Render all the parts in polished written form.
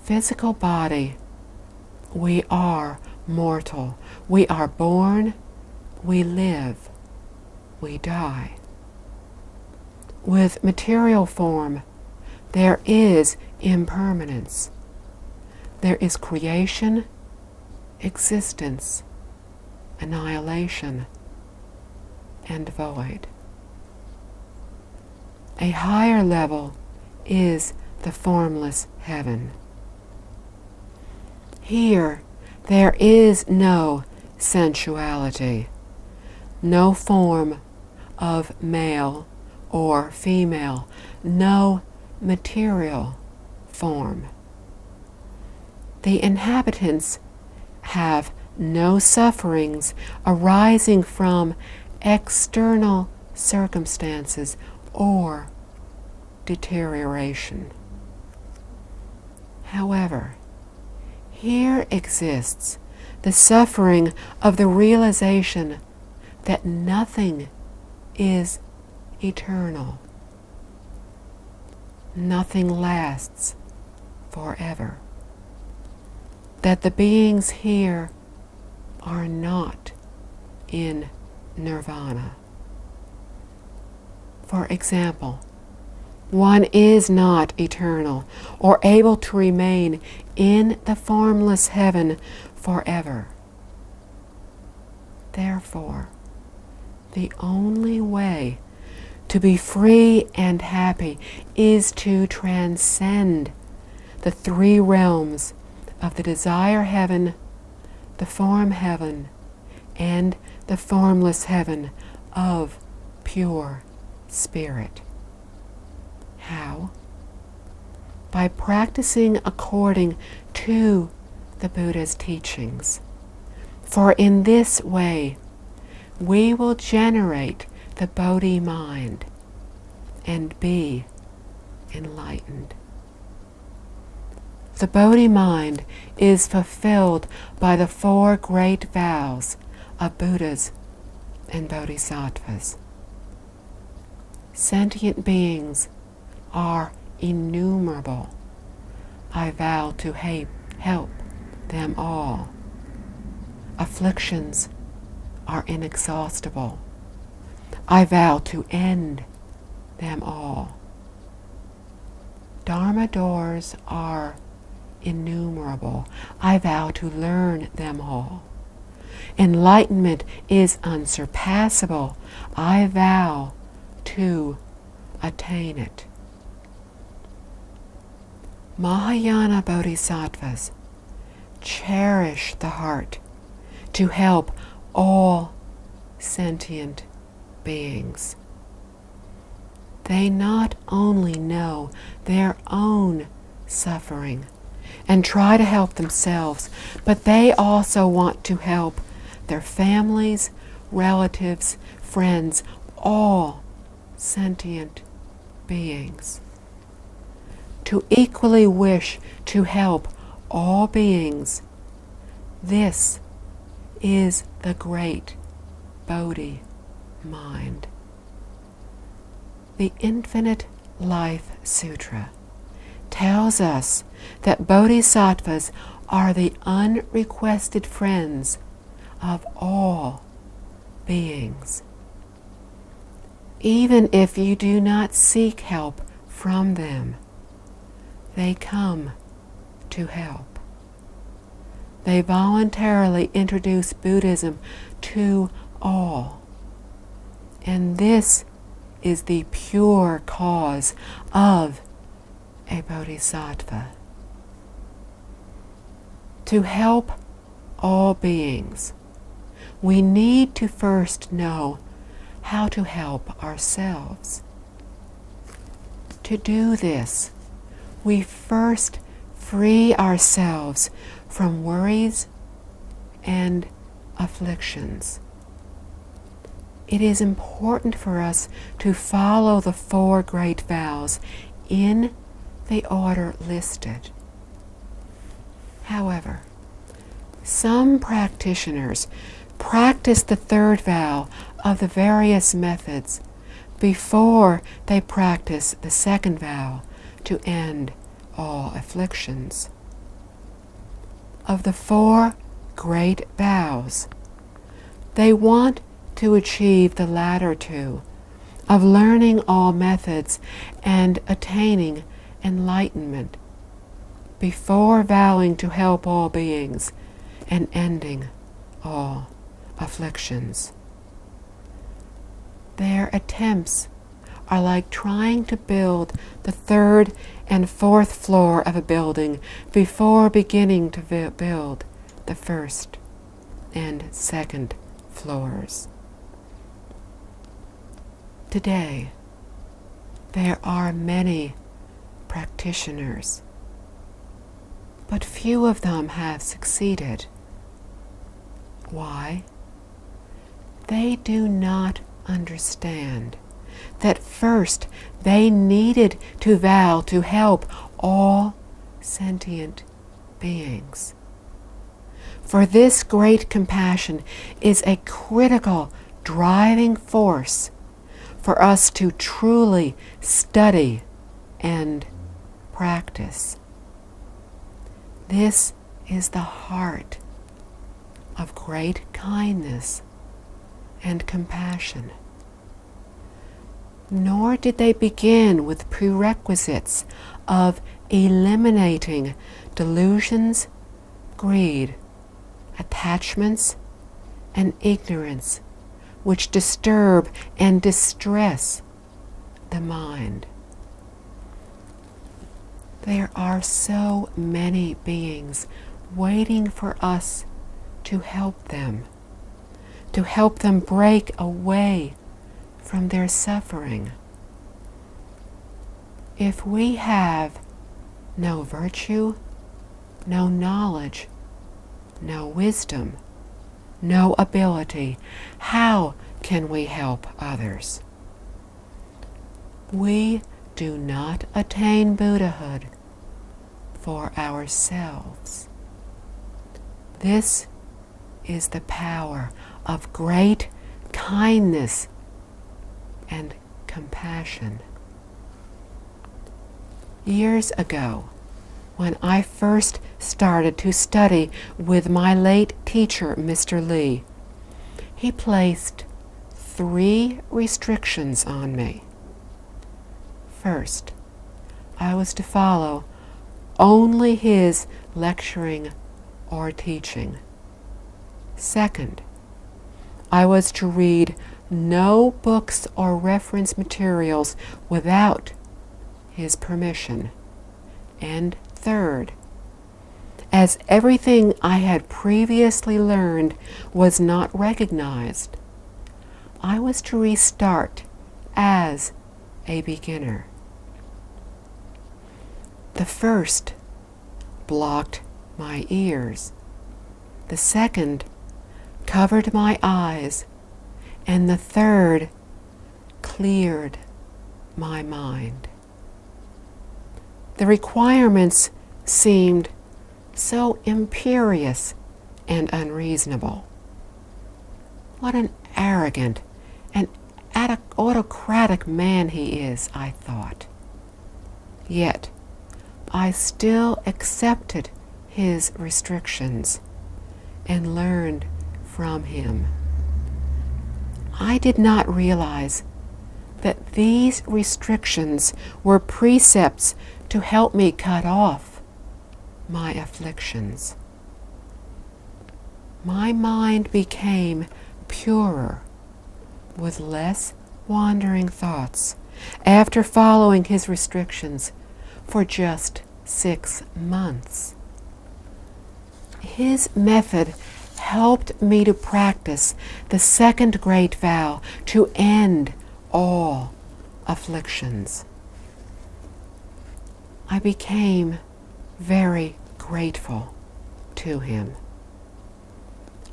physical body, we are mortal. We are born, we live, we die. With material form, there is impermanence. There is creation, existence, annihilation, and void. A higher level is the formless heaven. Here, there is no sensuality, no form of male or female, no material form. The inhabitants have no sufferings arising from external circumstances or deterioration. However, here exists the suffering of the realization that nothing is eternal. Nothing lasts forever. That the beings here are not in nirvana. For example, one is not eternal or able to remain in the formless heaven forever. Therefore, the only way to be free and happy is to transcend the three realms of the desire heaven, the form heaven, and the formless heaven of pure spirit. How? By practicing according to the Buddha's teachings. For in this way, we will generate the Bodhi mind and be enlightened. The Bodhi mind is fulfilled by the four great vows of Buddhas and Bodhisattvas. Sentient beings are innumerable. I vow to help them all. Afflictions are inexhaustible. I vow to end them all. Dharma doors are innumerable. I vow to learn them all. Enlightenment is unsurpassable. I vow to attain it. Mahayana Bodhisattvas cherish the heart to help all sentient beings. They not only know their own suffering and try to help themselves, but they also want to help their families, relatives, friends, all sentient beings. To equally wish to help all beings, this is the great Bodhi mind. The Infinite Life Sutra tells us that bodhisattvas are the unrequested friends of all beings. Even if you do not seek help from them, they come to help. They voluntarily introduce Buddhism to all. And this is the pure cause of a bodhisattva. To help all beings, we need to first know how to help ourselves. To do this, we first free ourselves from worries and afflictions. It is important for us to follow the four great vows in the order listed. However, some practitioners practice the third vow of the various methods before they practice the second vow to end all afflictions. of the four great vows. They want to achieve the latter two, of learning all methods and attaining enlightenment, before vowing to help all beings and ending all afflictions. Their attempts are like trying to build the third and fourth floor of a building before beginning to build the first and second floors. Today, there are many practitioners, but few of them have succeeded. Why? They do not understand that first they needed to vow to help all sentient beings. For this great compassion is a critical driving force for us to truly study and practice. This is the heart of great kindness and compassion. Nor did they begin with prerequisites of eliminating delusions, greed, attachments, and ignorance, which disturb and distress the mind. There are so many beings waiting for us to help them break away from their suffering. If we have no virtue, no knowledge, no wisdom, no ability, how can we help others? We do not attain Buddhahood for ourselves. This is the power of great kindness and compassion. Years ago, when I first started to study with my late teacher, Mr. Lee, he placed 3 restrictions on me. First, I was to follow only his lecturing or teaching. Second, I was to read no books or reference materials without his permission. And third, as everything I had previously learned was not recognized, I was to restart as a beginner. The first blocked my ears. The second covered my eyes. And the third cleared my mind. The requirements seemed so imperious and unreasonable. What an arrogant and autocratic man he is, I thought. Yet, I still accepted his restrictions and learned from him. I did not realize that these restrictions were precepts to help me cut off my afflictions. My mind became purer, with less wandering thoughts, after following his restrictions for just 6 months. His method helped me to practice the second great vow to end all afflictions. I became very grateful to him.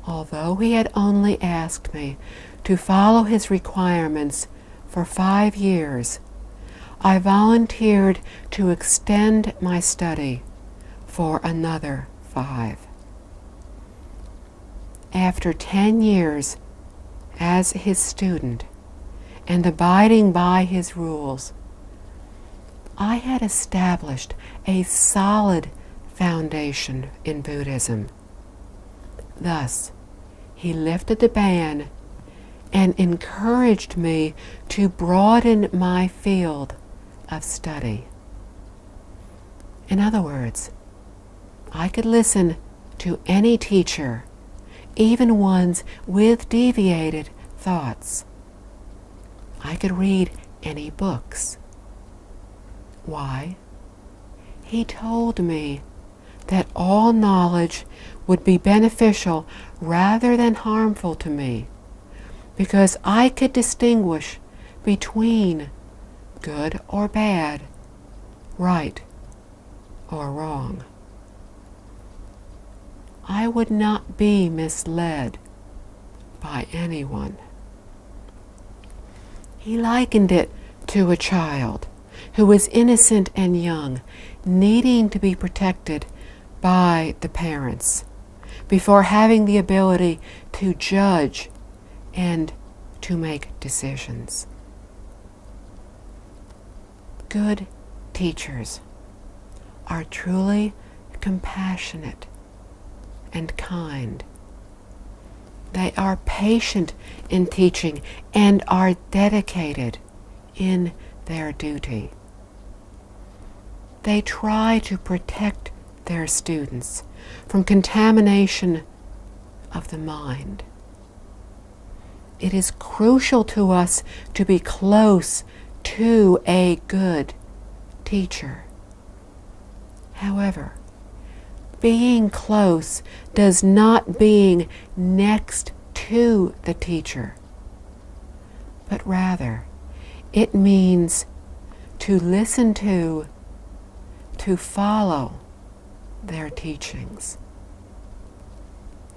Although he had only asked me to follow his requirements for 5 years, I volunteered to extend my study for another 5. After 10 years as his student and abiding by his rules, I had established a solid foundation in Buddhism. Thus, he lifted the ban and encouraged me to broaden my field of study. In other words, I could listen to any teacher, even ones with deviated thoughts. I could read any books. Why? He told me that all knowledge would be beneficial rather than harmful to me, because I could distinguish between good or bad, right or wrong. I would not be misled by anyone. He likened it to a child who is innocent and young, needing to be protected by the parents before having the ability to judge and to make decisions. Good teachers are truly compassionate and kind. They are patient in teaching and are dedicated in their duty. They try to protect their students from contamination of the mind. It is crucial to us to be close to a good teacher. However, being close does not being next to the teacher, but rather it means to listen to follow their teachings.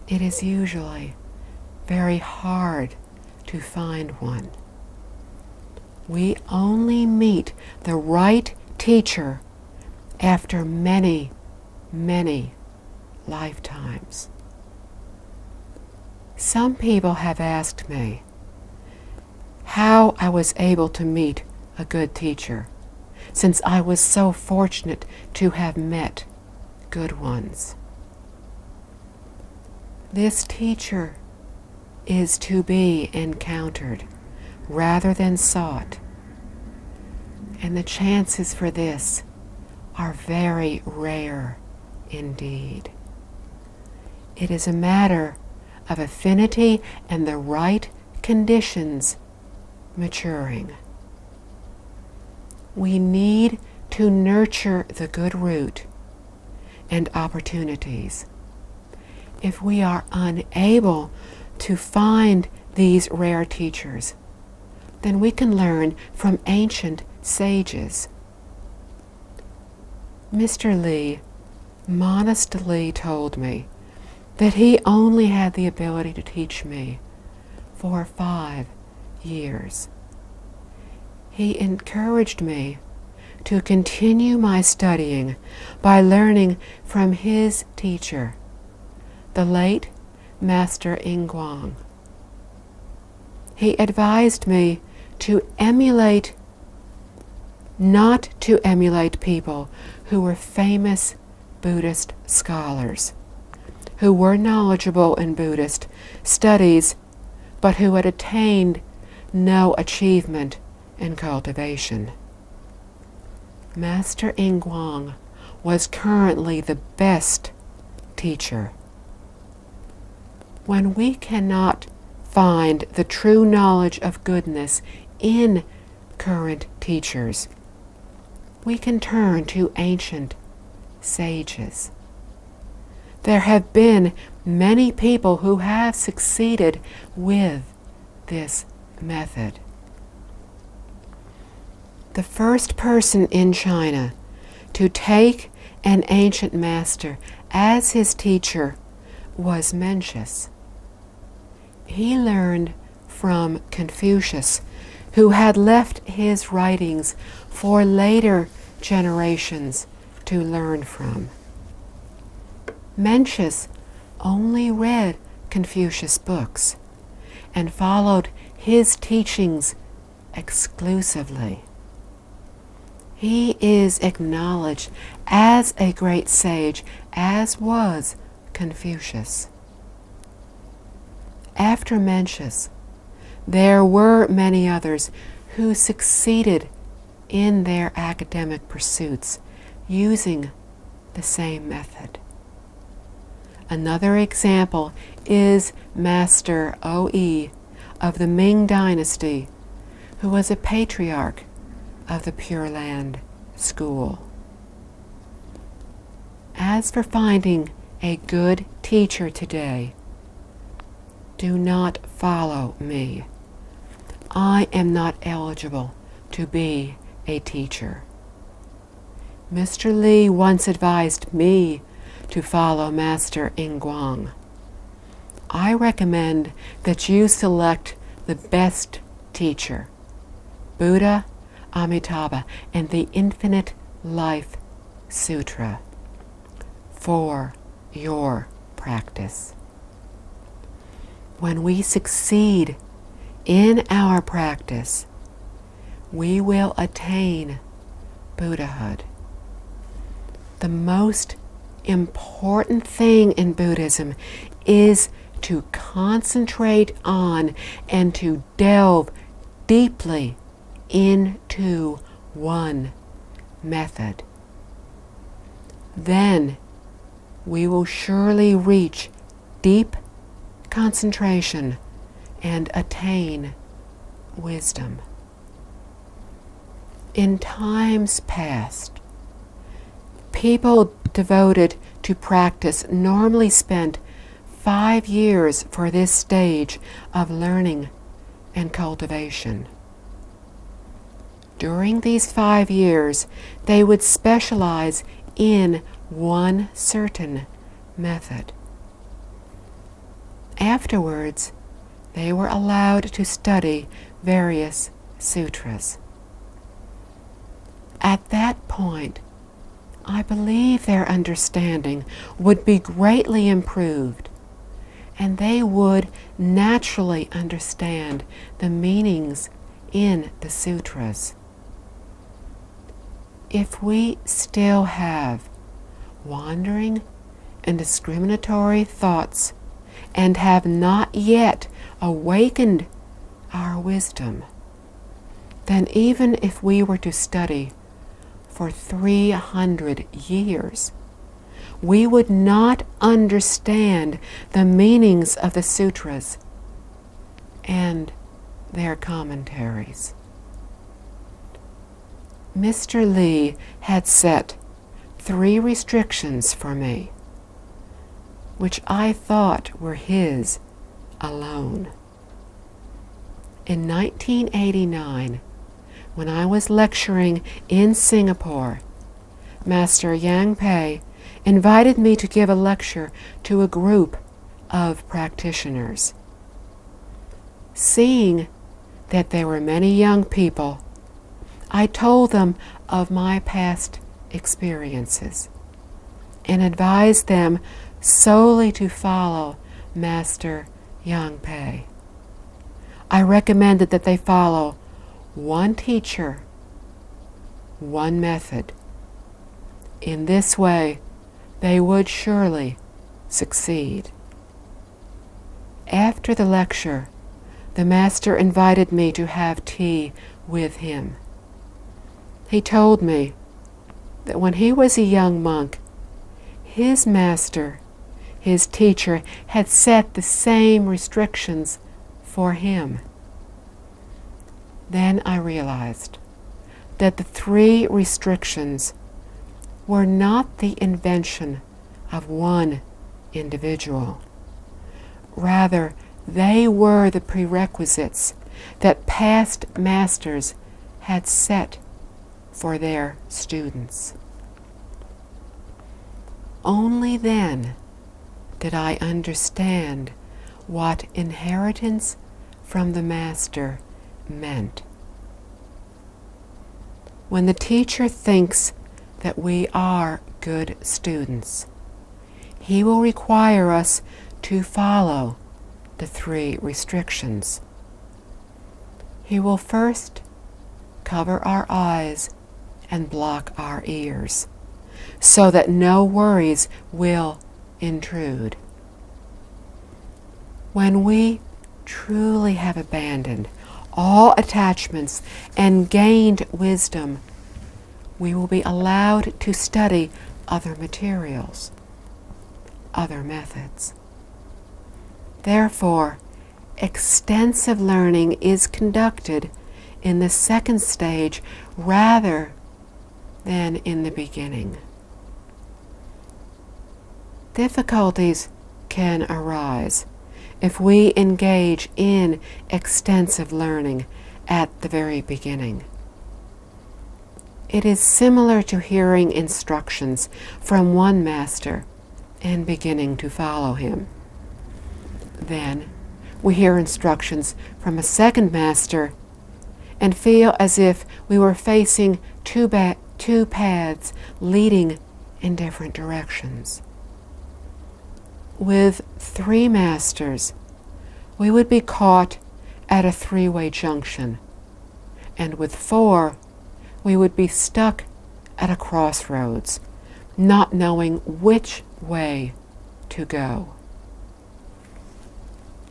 It is usually very hard to find one. We only meet the right teacher after many, many lifetimes. Some people have asked me how I was able to meet a good teacher, since I was so fortunate to have met good ones. This teacher is to be encountered rather than sought, and the chances for this are very rare indeed. It is a matter of affinity and the right conditions maturing. We need to nurture the good root and opportunities. If we are unable to find these rare teachers, then we can learn from ancient sages. Mr. Lee modestly told me that he only had the ability to teach me for 5 years. He encouraged me to continue my studying by learning from his teacher, the late Master Ingguang. He advised me not to emulate people who were famous Buddhist scholars, who were knowledgeable in Buddhist studies, but who had attained no achievement in cultivation. Master Ingguang was currently the best teacher. When we cannot find the true knowledge of goodness in current teachers, we can turn to ancient sages. There have been many people who have succeeded with this method. The first person in China to take an ancient master as his teacher was Mencius. He learned from Confucius, who had left his writings for later generations to learn from. Mencius only read Confucius' books and followed his teachings exclusively. He is acknowledged as a great sage, as was Confucius. After Mencius, there were many others who succeeded in their academic pursuits using the same method. Another example is Master O.E. of the Ming Dynasty, who was a patriarch of the Pure Land School. As for finding a good teacher today, do not follow me. I am not eligible to be a teacher. Mr. Lee once advised me to follow Master Ingguang. I recommend that you select the best teacher, Buddha, Amitabha, and the Infinite Life Sutra, for your practice. When we succeed in our practice, we will attain Buddhahood. The most important thing in Buddhism is to concentrate on and to delve deeply into one method. Then we will surely reach deep concentration and attain wisdom. In times past, people devoted to practice normally spent 5 years for this stage of learning and cultivation. During these 5 years, they would specialize in one certain method. Afterwards, they were allowed to study various sutras. At that point, I believe their understanding would be greatly improved, and they would naturally understand the meanings in the sutras. If we still have wandering and discriminatory thoughts and have not yet awakened our wisdom, then even if we were to study for 300 years, we would not understand the meanings of the sutras and their commentaries. Mr. Lee had set 3 restrictions for me, which I thought were his alone. In 1989, when I was lecturing in Singapore, Master Yang Pei invited me to give a lecture to a group of practitioners. Seeing that there were many young people, I told them of my past experiences and advised them solely to follow Master Yang Pei. I recommended that they follow one teacher, one method. In this way, they would surely succeed. After the lecture, the master invited me to have tea with him. He told me that when he was a young monk, his master, his teacher, had set the same restrictions for him. Then I realized that the 3 restrictions were not the invention of one individual. Rather, they were the prerequisites that past masters had set for their students. Only then did I understand what inheritance from the master meant. When the teacher thinks that we are good students, he will require us to follow the 3 restrictions. He will first cover our eyes and block our ears, so that no worries will intrude. When we truly have abandoned all attachments and gained wisdom, we will be allowed to study other materials, other methods. Therefore, extensive learning is conducted in the second stage rather than in the beginning. Difficulties can arise if we engage in extensive learning at the very beginning. It is similar to hearing instructions from one master and beginning to follow him. Then we hear instructions from a second master and feel as if we were facing two paths leading in different directions. With 3 masters, we would be caught at a 3-way junction, and with 4, we would be stuck at a crossroads, not knowing which way to go.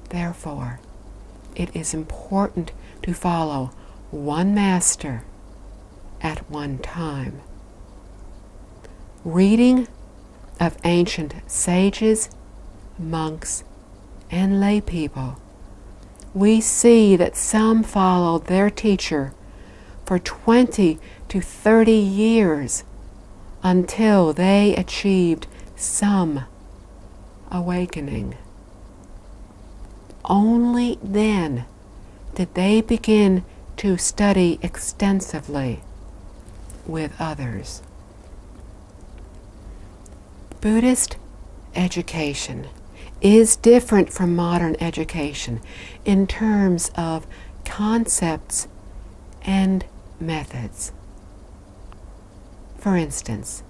Therefore, it is important to follow one master at one time. Reading of ancient sages, monks, and lay people, we see that some followed their teacher for 20 to 30 years until they achieved some awakening. Only then did they begin to study extensively with others. Buddhist education is different from modern education in terms of concepts and methods. For instance,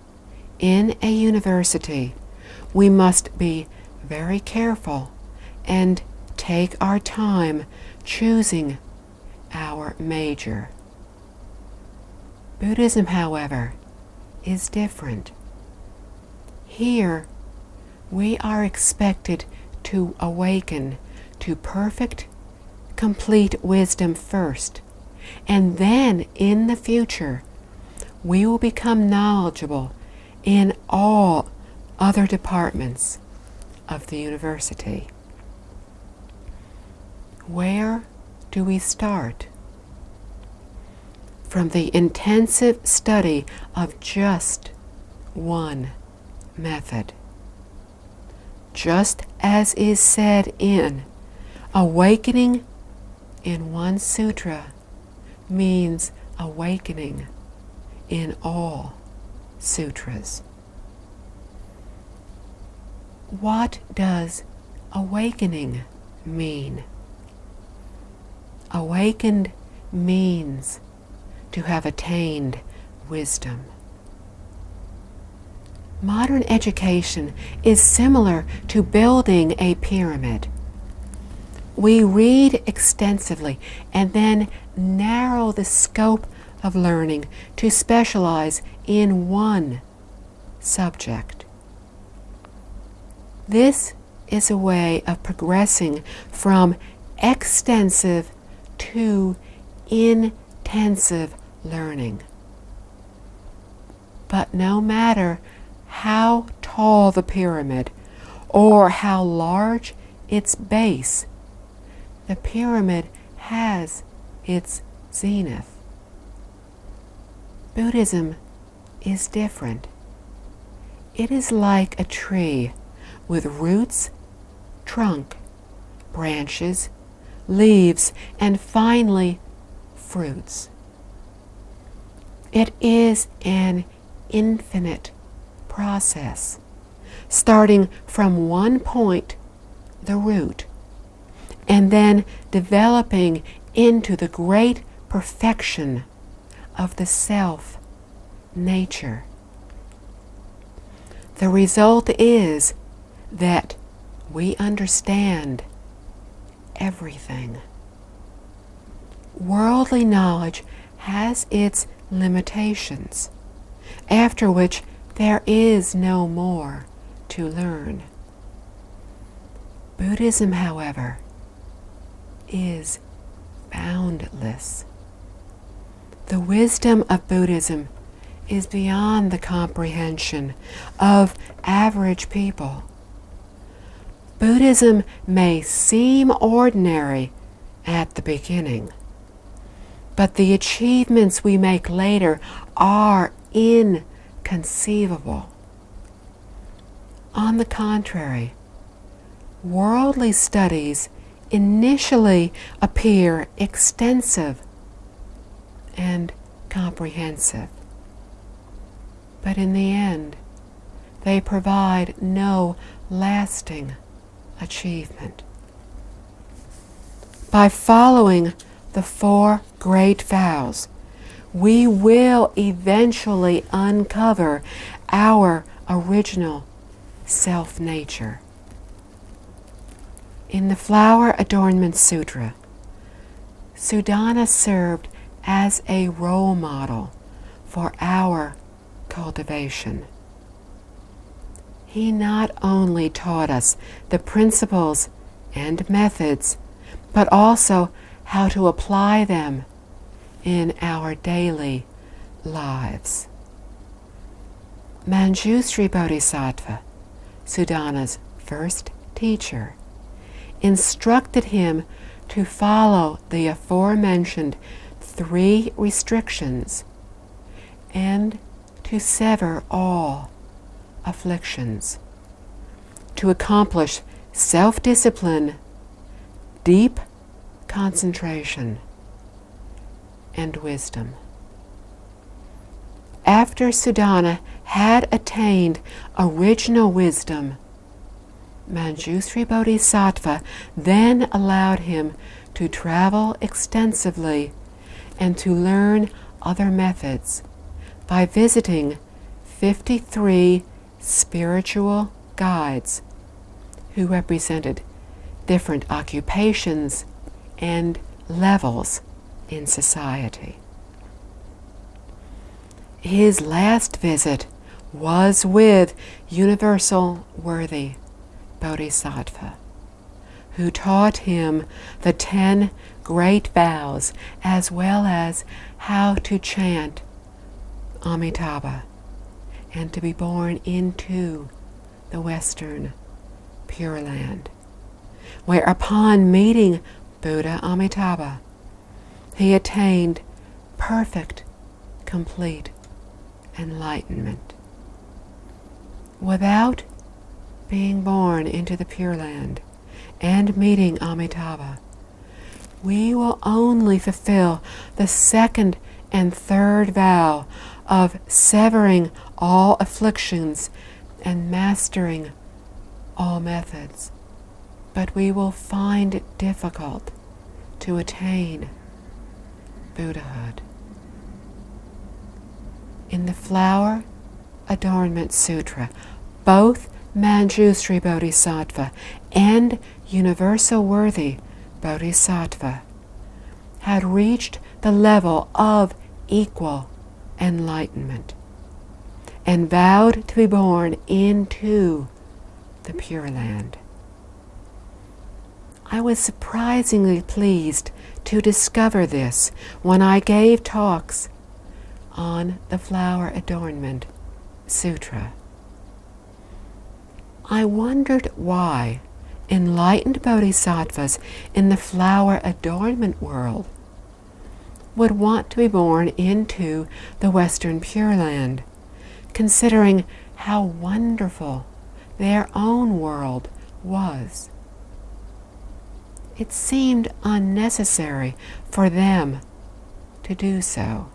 in a university, we must be very careful and take our time choosing our major. Buddhism, however, is different. Here, we are expected to awaken to perfect, complete wisdom first, and then in the future, we will become knowledgeable in all other departments of the university. Where do we start? From the intensive study of just one method. Just as is said in awakening in one sutra means awakening in all sutras. What does awakening mean? Awakened means to have attained wisdom. Modern education is similar to building a pyramid. We read extensively and then narrow the scope of learning to specialize in one subject. This is a way of progressing from extensive to intensive learning. But no matter how tall the pyramid or how large its base, the pyramid has its zenith. Buddhism is different. It is like a tree with roots, trunk, branches, leaves, and finally fruits. It is an infinite process, starting from one point, the root, and then developing into the great perfection of the self, nature. The result is that we understand everything. Worldly knowledge has its limitations, after which there is no more to learn. Buddhism, however, is boundless. The wisdom of Buddhism is beyond the comprehension of average people. Buddhism may seem ordinary at the beginning, but the achievements we make later are inconceivable. On the contrary, worldly studies initially appear extensive and comprehensive, but in the end, they provide no lasting achievement. By following the 4 great vows, we will eventually uncover our original self-nature. In the Flower Adornment Sutra, Suddhana served as a role model for our cultivation. He not only taught us the principles and methods, but also how to apply them in our daily lives. Manjushri Bodhisattva, Suddhana's first teacher, instructed him to follow the aforementioned 3 restrictions and to sever all afflictions, to accomplish self-discipline, deep concentration, and wisdom. After Suddhana had attained original wisdom, Manjushri Bodhisattva then allowed him to travel extensively and to learn other methods by visiting 53 spiritual guides who represented different occupations and levels in society. His last visit was with Universal Worthy Bodhisattva, who taught him the 10 great vows as well as how to chant Amitabha and to be born into the Western Pure Land, where upon meeting Buddha Amitabha, he attained perfect, complete enlightenment. Without being born into the Pure Land and meeting Amitabha, we will only fulfill the 2nd and 3rd vow of severing all afflictions and mastering all methods, but we will find it difficult to attain Buddhahood. In the Flower Adornment Sutra, both Manjushri Bodhisattva and Universal Worthy Bodhisattva had reached the level of equal enlightenment and vowed to be born into the Pure Land. I was surprisingly pleased to discover this when I gave talks on the Flower Adornment Sutra. I wondered why enlightened bodhisattvas in the flower adornment world would want to be born into the Western Pure Land, considering how wonderful their own world was. It seemed unnecessary for them to do so.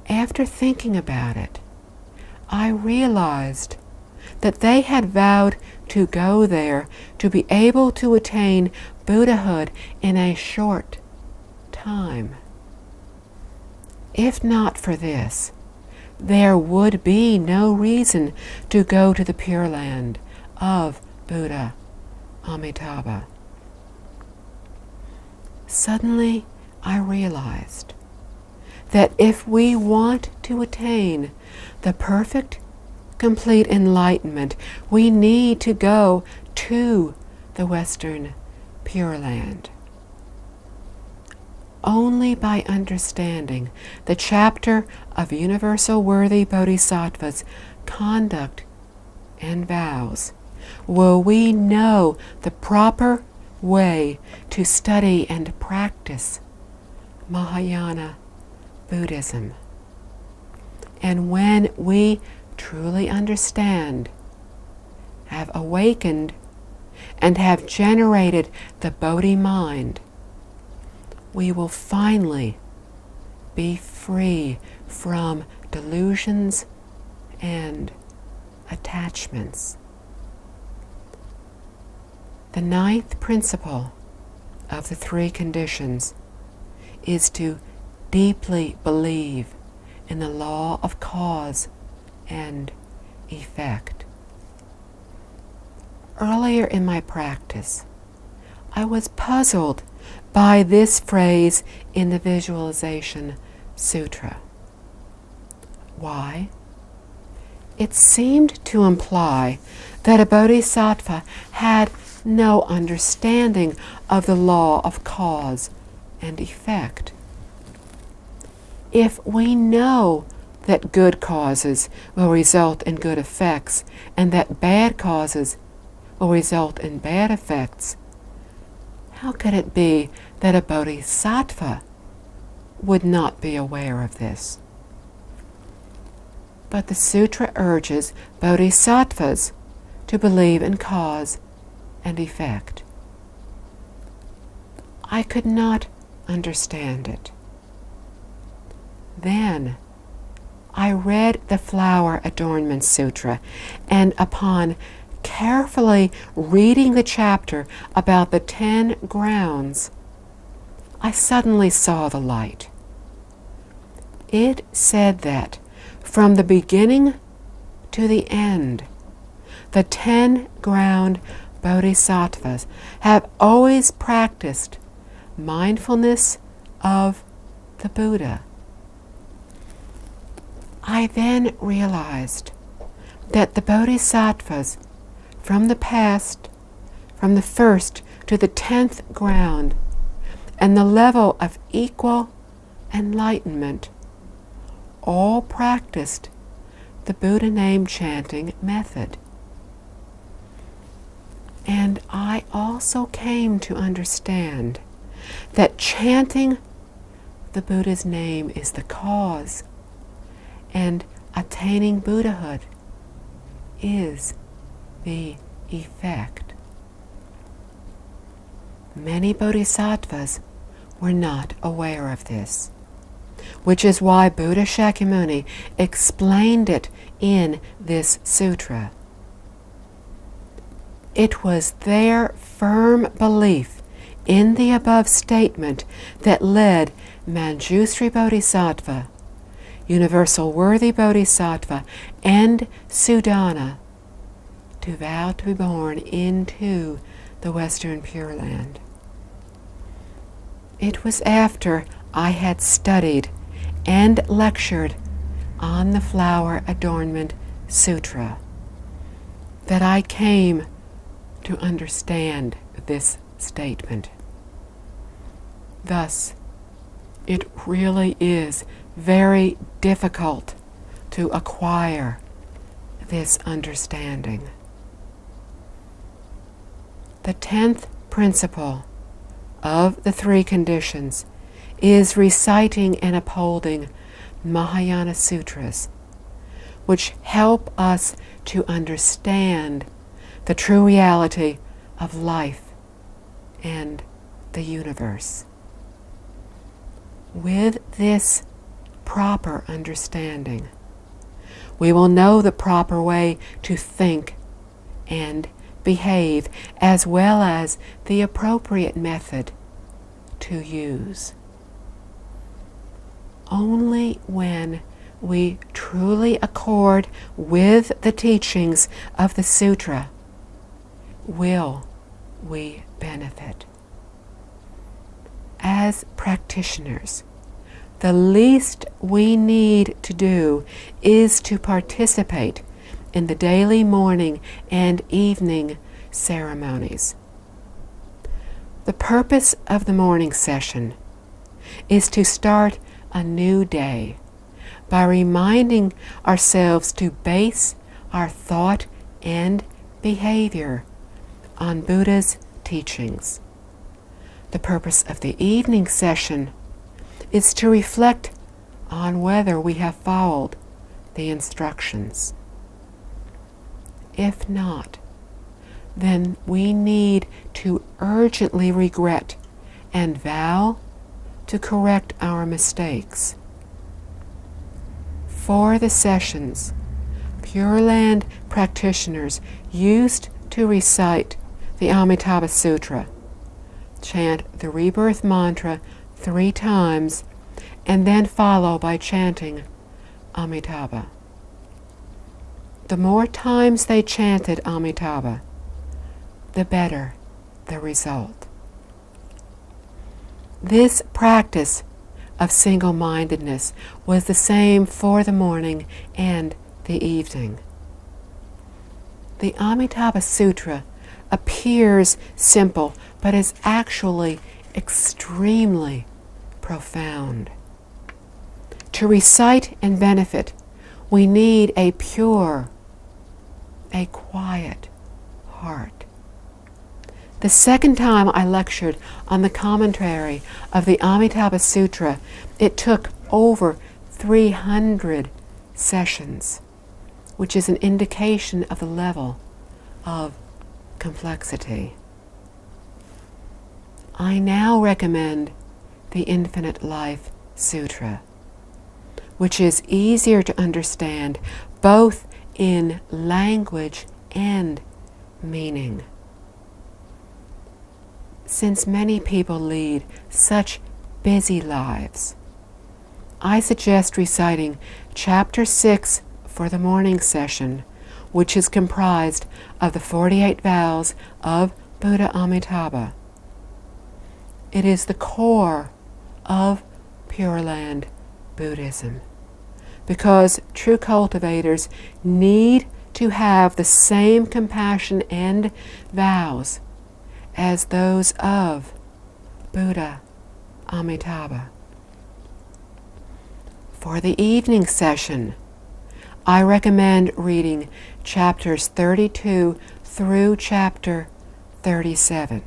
After thinking about it, I realized that they had vowed to go there to be able to attain Buddhahood in a short time. If not for this, there would be no reason to go to the Pure Land of Buddha Amitabha. Suddenly, I realized that if we want to attain the perfect, complete enlightenment, we need to go to the Western Pure Land. Only by understanding the chapter of Universal Worthy Bodhisattva's conduct and vows will we know the proper way to study and practice Mahayana Buddhism. And when we truly understand, have awakened, and have generated the Bodhi mind, we will finally be free from delusions and attachments. The ninth principle of the three conditions is to deeply believe in the law of cause and effect. Earlier in my practice, I was puzzled by this phrase in the Visualization Sutra. Why? It seemed to imply that a bodhisattva had no understanding of the law of cause and effect. If we know that good causes will result in good effects and that bad causes will result in bad effects, how could it be that a bodhisattva would not be aware of this? But the sutra urges bodhisattvas to believe in cause and effect. I could not understand it. Then I read the Flower Adornment Sutra, and upon carefully reading the chapter about the 10 grounds, I suddenly saw the light. It said that from the beginning to the end, the 10 ground bodhisattvas have always practiced mindfulness of the Buddha. I then realized that the bodhisattvas from the past, from the first to the 10th ground, and the level of equal enlightenment, all practiced the Buddha name chanting method. And I also came to understand that chanting the Buddha's name is the cause, and attaining Buddhahood is the effect. Many bodhisattvas were not aware of this, which is why Buddha Shakyamuni explained it in this sutra. It was their firm belief in the above statement that led Manjusri Bodhisattva, Universal Worthy Bodhisattva, and Sudana to vow to be born into the Western Pure Land. It was after I had studied and lectured on the Flower Adornment Sutra that I came to understand this statement. Thus, it really is very difficult to acquire this understanding. The 10th principle of the three conditions is reciting and upholding Mahayana Sutras, which help us to understand the true reality of life and the universe. With this proper understanding, we will know the proper way to think and behave, as well as the appropriate method to use. Only when we truly accord with the teachings of the sutra will we benefit. As practitioners, the least we need to do is to participate in the daily morning and evening ceremonies. The purpose of the morning session is to start a new day by reminding ourselves to base our thought and behavior on Buddha's teachings. The purpose of the evening session is to reflect on whether we have followed the instructions. If not, then we need to urgently regret and vow to correct our mistakes. For the sessions, Pure Land practitioners used to recite the Amitabha Sutra, chant the rebirth mantra 3 times, and then follow by chanting Amitabha. The more times they chanted Amitabha, the better the result. This practice of single-mindedness was the same for the morning and the evening. The Amitabha Sutra appears simple, but is actually extremely profound. To recite and benefit, we need a pure, a quiet heart. The second time I lectured on the commentary of the Amitabha Sutra, it took over 300 sessions, which is an indication of the level of complexity. I now recommend the Infinite Life Sutra, which is easier to understand both in language and meaning. Since many people lead such busy lives, I suggest reciting Chapter 6 for the morning session, which is comprised of the 48 vows of Buddha Amitabha. It is the core of Pure Land Buddhism, because true cultivators need to have the same compassion and vows as those of Buddha Amitabha. For the evening session, I recommend reading chapters 32 through chapter 37,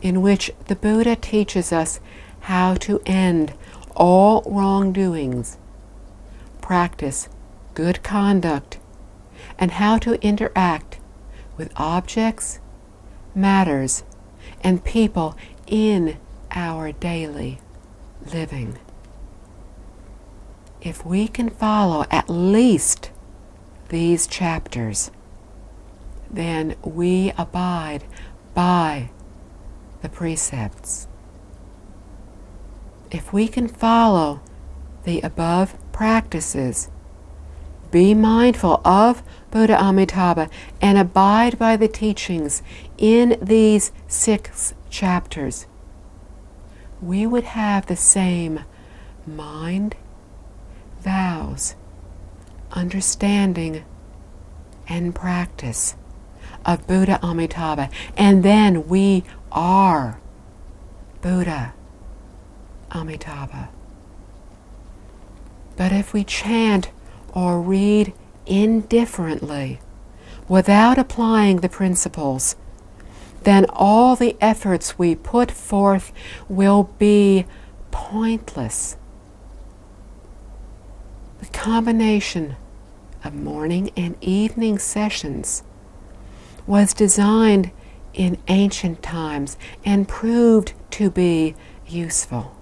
in which the Buddha teaches us how to end all wrongdoings, practice good conduct, and how to interact with objects, matters, and people in our daily living. If we can follow at least these chapters, then we abide by the precepts. If we can follow the above practices, be mindful of Buddha Amitabha, and abide by the teachings in these 6 chapters, we would have the same mind, vows, understanding, and practice of Buddha Amitabha, and then we are Buddha Amitabha. But if we chant or read indifferently, without applying the principles, then all the efforts we put forth will be pointless. The combination of morning and evening sessions was designed in ancient times and proved to be useful.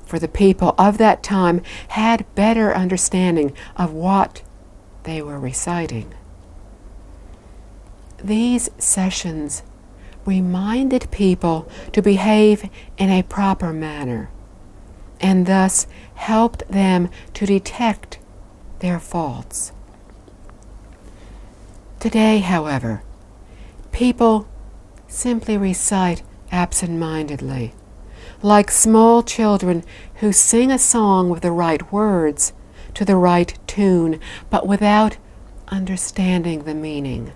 For the people of that time had better understanding of what they were reciting. These sessions reminded people to behave in a proper manner, and thus helped them to detect their faults. Today, however, people simply recite absent-mindedly, like small children who sing a song with the right words to the right tune, but without understanding the meaning.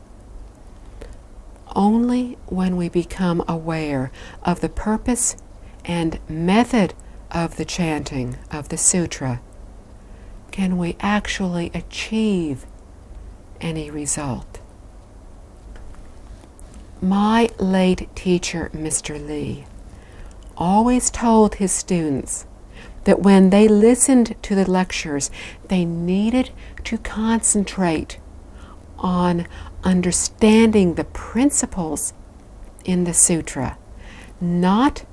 Only when we become aware of the purpose and method of the chanting of the sutra can we actually achieve any result. My late teacher, Mr. Lee, always told his students that when they listened to the lectures, they needed to concentrate on understanding the principles in the sutra, not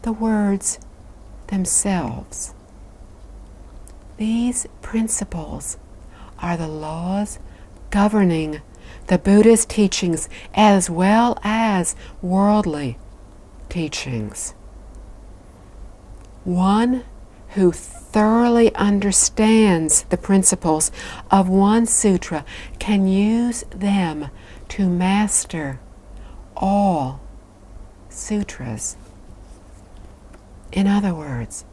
the words themselves. These principles are the laws governing the Buddha's teachings as well as worldly teachings. One who thoroughly understands the principles of one sutra can use them to master all sutras. In other words,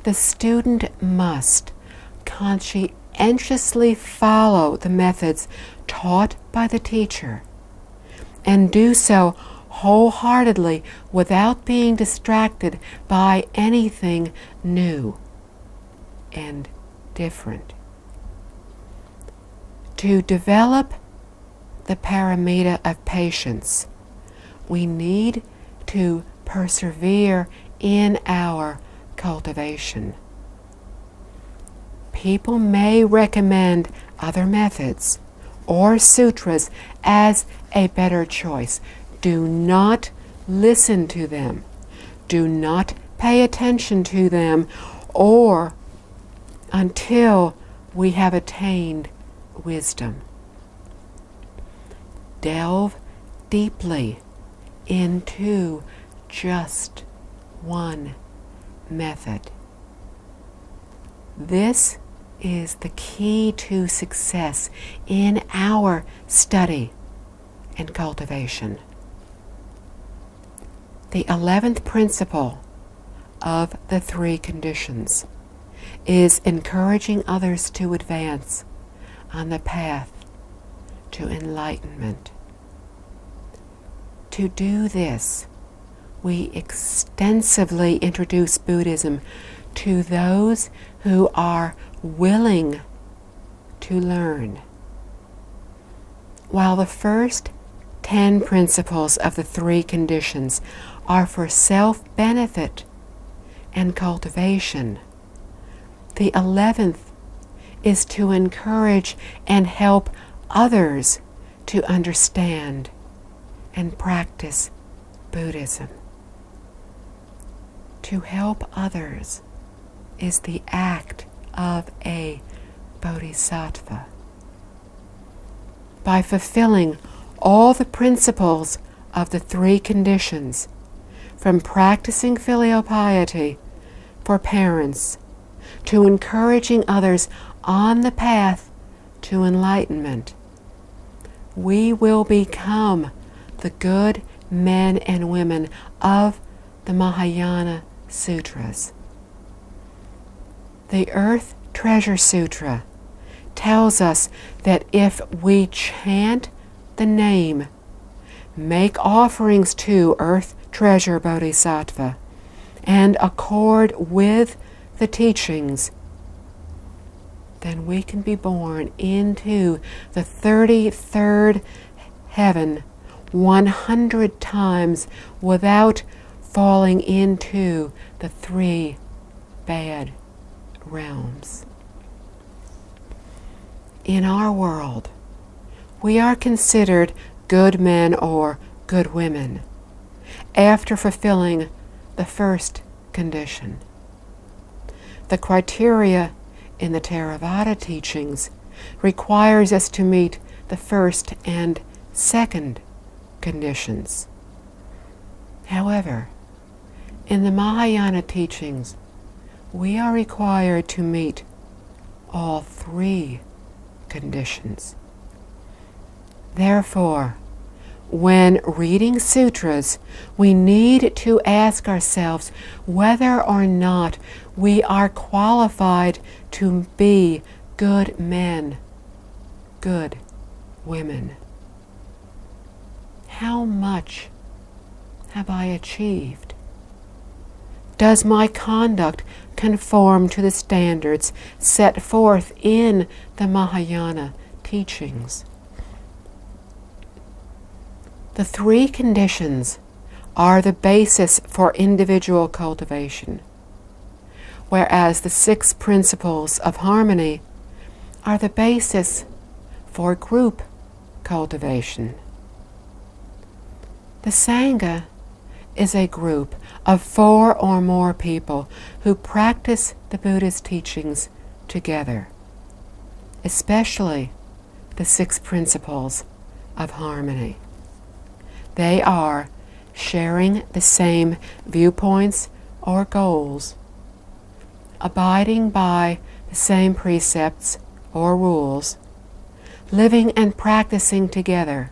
the student must conscientiously follow the methods taught by the teacher and do so wholeheartedly without being distracted by anything new and different. To develop the paramita of patience, we need to persevere in our cultivation. People may recommend other methods or sutras as a better choice. Do not listen to them. Do not pay attention to them or until we have attained wisdom. Delve deeply into just one method. This is the key to success in our study and cultivation. The 11th principle of the 3 conditions is encouraging others to advance on the path to enlightenment. To do this, we extensively introduce Buddhism to those who are willing to learn. While the first 10 principles of the 3 conditions are for self-benefit and cultivation, the 11th is to encourage and help others to understand and practice Buddhism. To help others is the act of a bodhisattva. By fulfilling all the principles of the 3 conditions, from practicing filial piety for parents to encouraging others on the path to enlightenment, we will become the good men and women of the Mahayana Sutras. The Earth Treasure Sutra tells us that if we chant the name, make offerings to Earth Treasure Bodhisattva, and accord with the teachings, then we can be born into the 33rd heaven 100 times without falling into the 3 bad realms. In our world, we are considered good men or good women after fulfilling the first condition. The criteria in the Theravada teachings requires us to meet the first and second conditions. However, in the Mahayana teachings, we are required to meet all 3 conditions. Therefore, when reading sutras, we need to ask ourselves whether or not we are qualified to be good men, good women. How much have I achieved? Does my conduct conform to the standards set forth in the Mahayana teachings? The three conditions are the basis for individual cultivation, whereas the 6 principles of harmony are the basis for group cultivation. The Sangha is a group of 4 or more people who practice the Buddha's teachings together, especially the 6 principles of harmony. They are sharing the same viewpoints or goals, abiding by the same precepts or rules, living and practicing together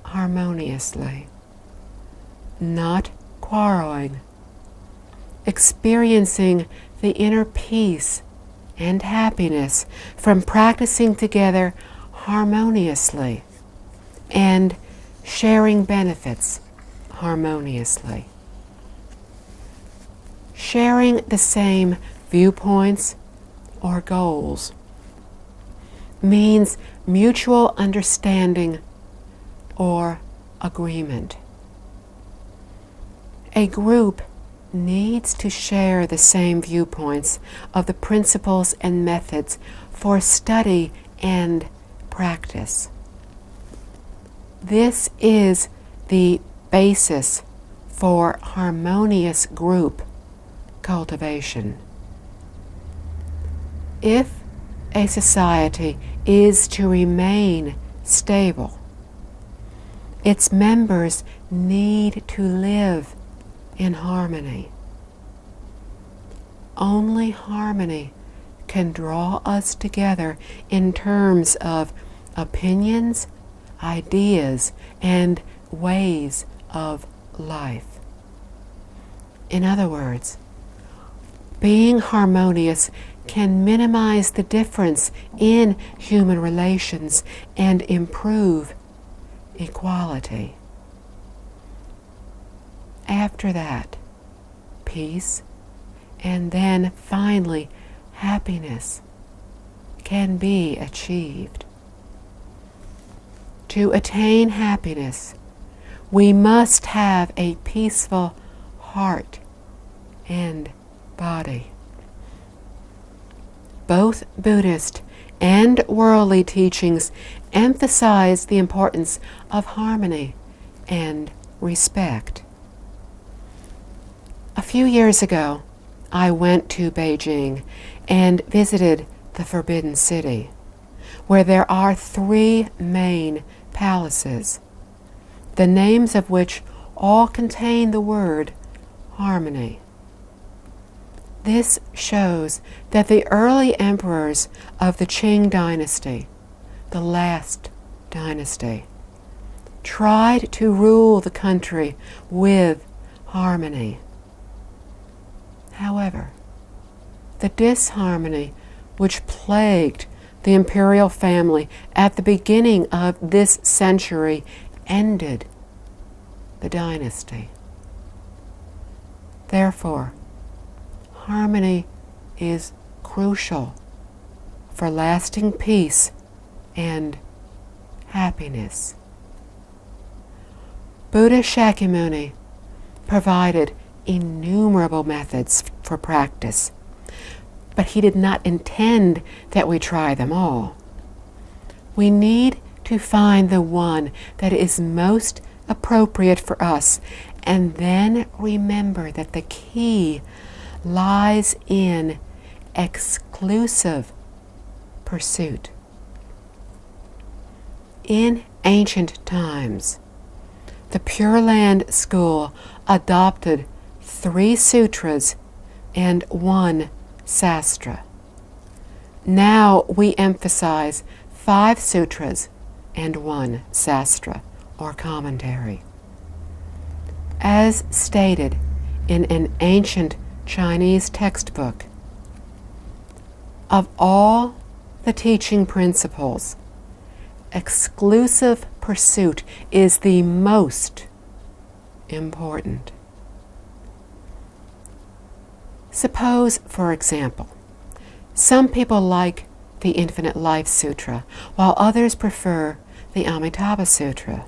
harmoniously, not quarreling, experiencing the inner peace and happiness from practicing together harmoniously, and sharing benefits harmoniously. Sharing the same viewpoints or goals means mutual understanding or agreement. A group needs to share the same viewpoints of the principles and methods for study and practice. This is the basis for harmonious group cultivation. If a society is to remain stable, its members need to live in harmony. Only harmony can draw us together in terms of opinions, ideas, and ways of life. In other words, being harmonious can minimize the difference in human relations and improve equality. After that, peace, and then finally happiness can be achieved. To attain happiness, we must have a peaceful heart and body. Both Buddhist and worldly teachings emphasize the importance of harmony and respect. A few years ago, I went to Beijing and visited the Forbidden City, where there are 3 main palaces, the names of which all contain the word harmony. This shows that the early emperors of the Qing dynasty, the last dynasty, tried to rule the country with harmony. However, the disharmony which plagued the imperial family at the beginning of this century ended the dynasty. Therefore, harmony is crucial for lasting peace and happiness. Buddha Shakyamuni provided innumerable methods for practice, but he did not intend that we try them all. We need to find the one that is most appropriate for us, and then remember that the key lies in exclusive pursuit. In ancient times, the Pure Land School adopted 3 sutras and 1 sastra. Now we emphasize 5 sutras and 1 sastra, or commentary. As stated in an ancient Chinese textbook, of all the teaching principles, exclusive pursuit is the most important. Suppose, for example, some people like the Infinite Life Sutra, while others prefer the Amitabha Sutra.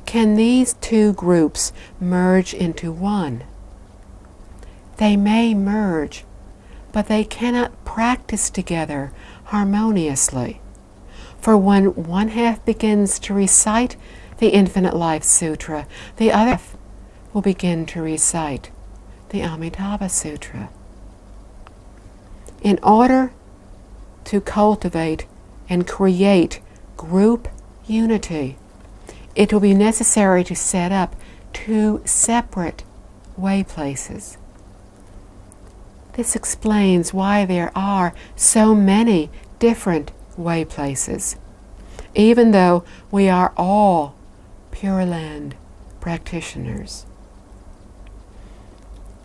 Can these two groups merge into one? They may merge, but they cannot practice together harmoniously. For when one half begins to recite the Infinite Life Sutra, the other half will begin to recite the Amitabha Sutra. In order to cultivate and create group unity, it will be necessary to set up two separate way places. This explains why there are so many different way places, even though we are all Pure Land practitioners.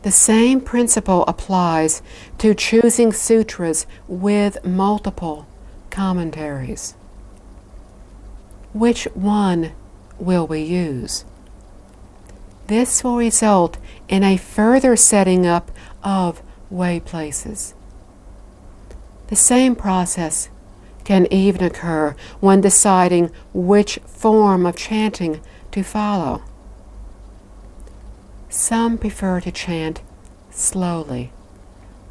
The same principle applies to choosing sutras with multiple commentaries. Which one will we use? This will result in a further setting up of way places. The same process can even occur when deciding which form of chanting to follow. Some prefer to chant slowly,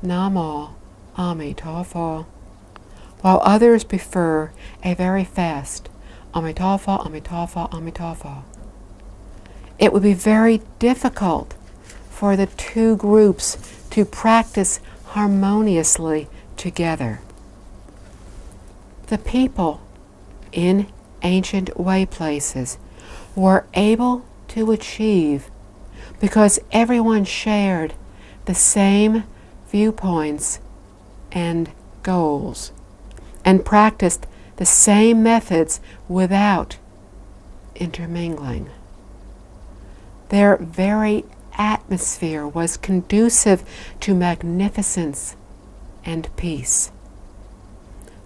Namo Amitabha, while others prefer a very fast Amitabha, Amitabha, Amitabha. It would be very difficult for the two groups to practice harmoniously together. The people in ancient way places were able to achieve because everyone shared the same viewpoints and goals and practiced the same methods without intermingling. Their very atmosphere was conducive to magnificence and peace.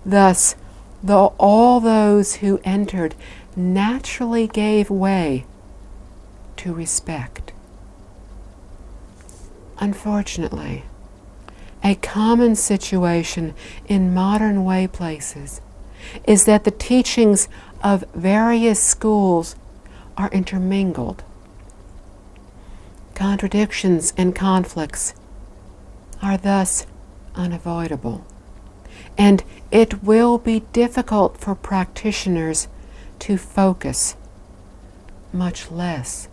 Thus, though all those who entered naturally gave way to respect. Unfortunately, a common situation in modern way places is that the teachings of various schools are intermingled. Contradictions and conflicts are thus unavoidable, and it will be difficult for practitioners to focus, much less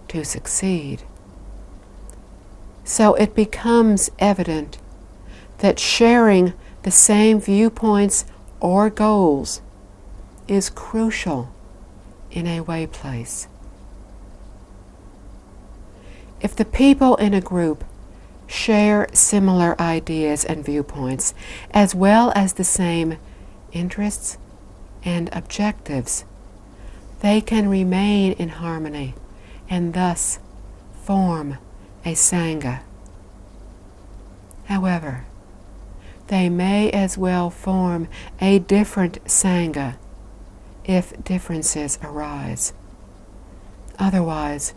to succeed. So it becomes evident that sharing the same viewpoints or goals is crucial in a way place. If the people in a group share similar ideas and viewpoints, as well as the same interests and objectives, they can remain in harmony and thus form a Sangha. However, they may as well form a different Sangha if differences arise. Otherwise,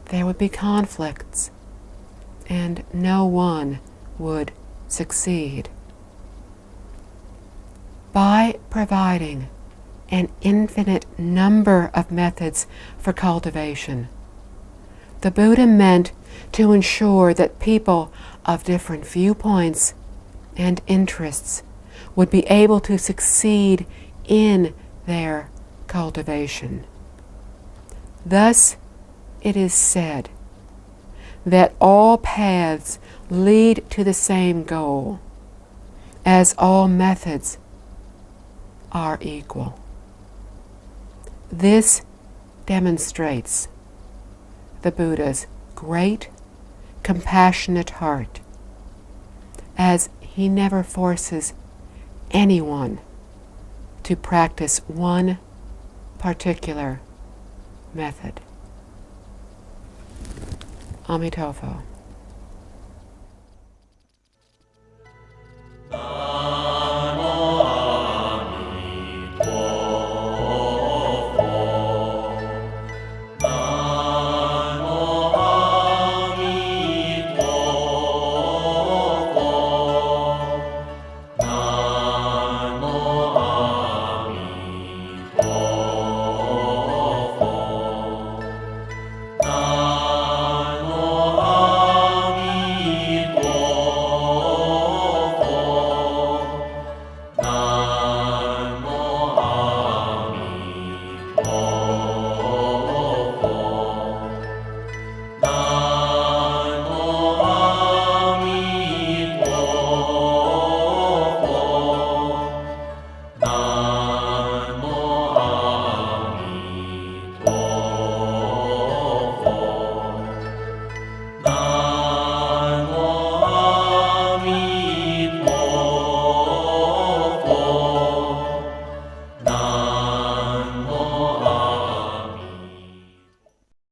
there would be conflicts and no one would succeed. By providing an infinite number of methods for cultivation, the Buddha meant to ensure that people of different viewpoints and interests would be able to succeed in their cultivation. Thus, it is said that all paths lead to the same goal, as all methods are equal. This demonstrates the Buddha's great, compassionate heart, as he never forces anyone to practice one particular method. Amitofo.